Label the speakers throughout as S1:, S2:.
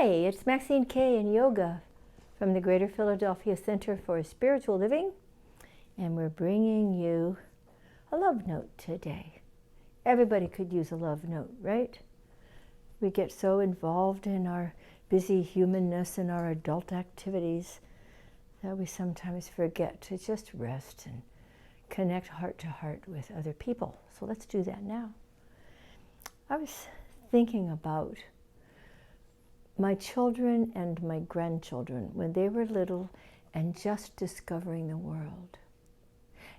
S1: Hi, it's Maxine Kaye in yoga from the Greater Philadelphia Center for Spiritual Living, and we're bringing you a love note today. Everybody could use a love note, right? We get so involved in our busy humanness and our adult activities that we sometimes forget to just rest and connect heart to heart with other people. So let's do that now. I was thinking about my children and my grandchildren when they were little and just discovering the world.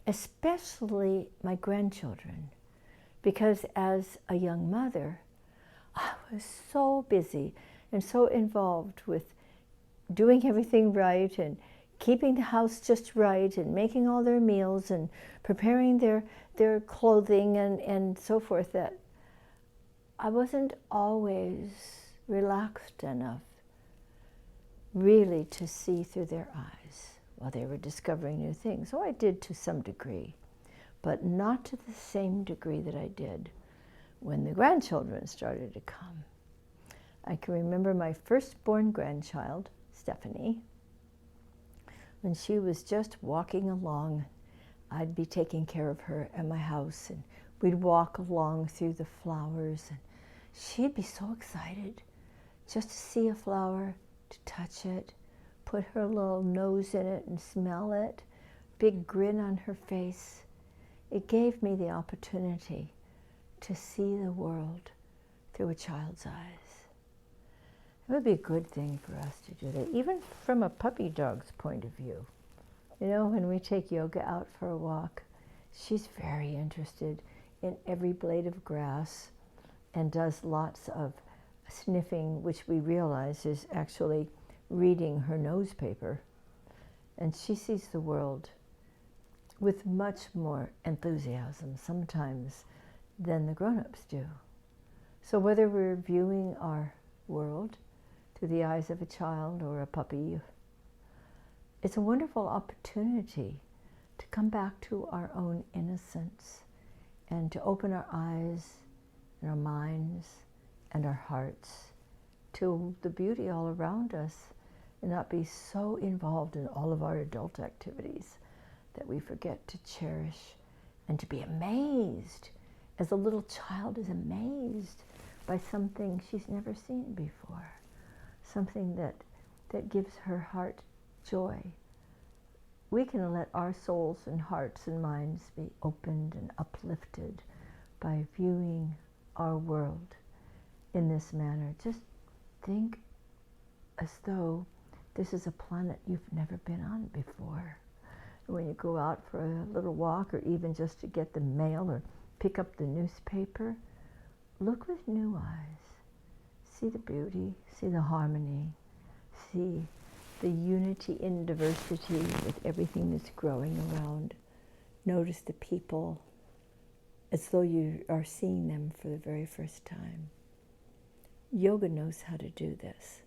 S1: Especially my grandchildren, because as a young mother, I was so busy and so involved with doing everything right and keeping the house just right and making all their meals and preparing their clothing and so forth that I wasn't always relaxed enough really to see through their eyes while they were discovering new things. So I did to some degree, but not to the same degree that I did when the grandchildren started to come. I can remember my firstborn grandchild, Stephanie. When she was just walking along, I'd be taking care of her at my house, and we'd walk along through the flowers, and she'd be so excited just to see a flower, to touch it, put her little nose in it and smell it, big grin on her face. It gave me the opportunity to see the world through a child's eyes. It would be a good thing for us to do that, even from a puppy dog's point of view. You know, when we take Yoga out for a walk, she's very interested in every blade of grass and does lots of sniffing, which we realize is actually reading her nose paper. And she sees the world with much more enthusiasm sometimes than the grown-ups do. So whether we're viewing our world through the eyes of a child or a puppy, it's a wonderful opportunity to come back to our own innocence and to open our eyes and our minds and our hearts to the beauty all around us and not be so involved in all of our adult activities that we forget to cherish and to be amazed as a little child is amazed by something she's never seen before, something that gives her heart joy. We can let our souls and hearts and minds be opened and uplifted by viewing our world in this manner. Just think as though this is a planet you've never been on before. When you go out for a little walk or even just to get the mail or pick up the newspaper, look with new eyes. See the beauty, see the harmony, see the unity in diversity with everything that's growing around. Notice the people as though you are seeing them for the very first time. Yoga knows how to do this,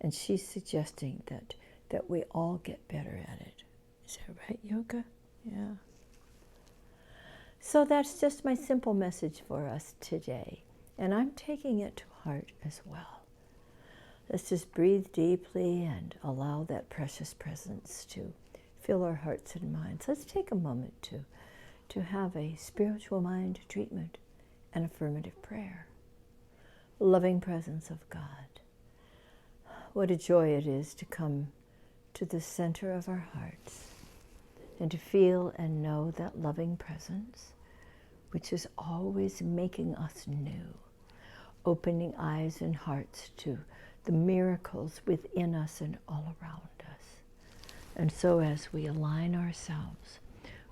S1: and she's suggesting that we all get better at it. Is that right, Yoga? Yeah. So that's just my simple message for us today, and I'm taking it to heart as well. Let's just breathe deeply and allow that precious presence to fill our hearts and minds. Let's take a moment to have a spiritual mind treatment and affirmative prayer. Loving presence of God. What a joy it is to come to the center of our hearts and to feel and know that loving presence, which is always making us new, opening eyes and hearts to the miracles within us and all around us. And so as we align ourselves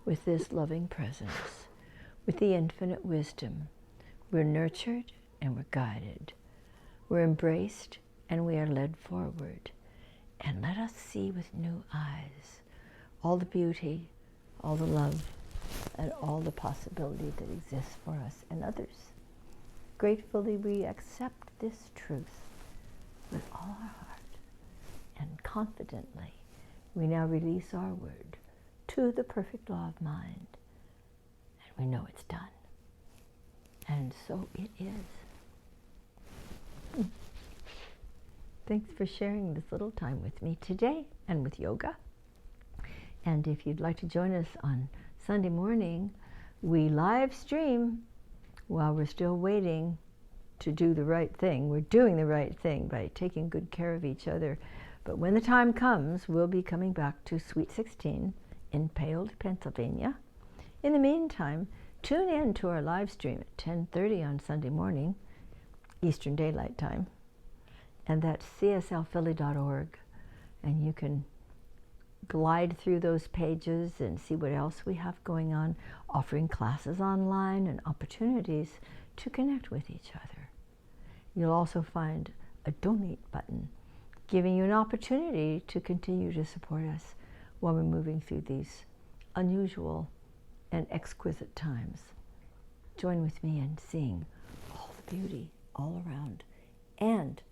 S1: with this loving presence, with the infinite wisdom, we're nurtured and we're guided. We're embraced and we are led forward. And let us see with new eyes all the beauty, all the love, and all the possibility that exists for us and others. Gratefully we accept this truth with all our heart, and confidently we now release our word to the perfect law of mind, and we know it's done. And so it is. Thanks for sharing this little time with me today and with yoga. And if you'd like to join us on Sunday morning, we live stream while we're still waiting to do the right thing. We're doing the right thing by taking good care of each other. But when the time comes, we'll be coming back to Sweet 16 in Paold, Pennsylvania. In the meantime, tune in to our live stream at 10:30 on Sunday morning, Eastern Daylight Time. And that's cslphilly.org. And you can glide through those pages and see what else we have going on, offering classes online and opportunities to connect with each other. You'll also find a donate button, giving you an opportunity to continue to support us while we're moving through these unusual and exquisite times. Join with me in seeing all the beauty all around and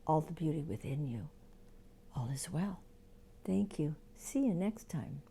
S1: all the beauty within you. All is well. Thank you. See you next time.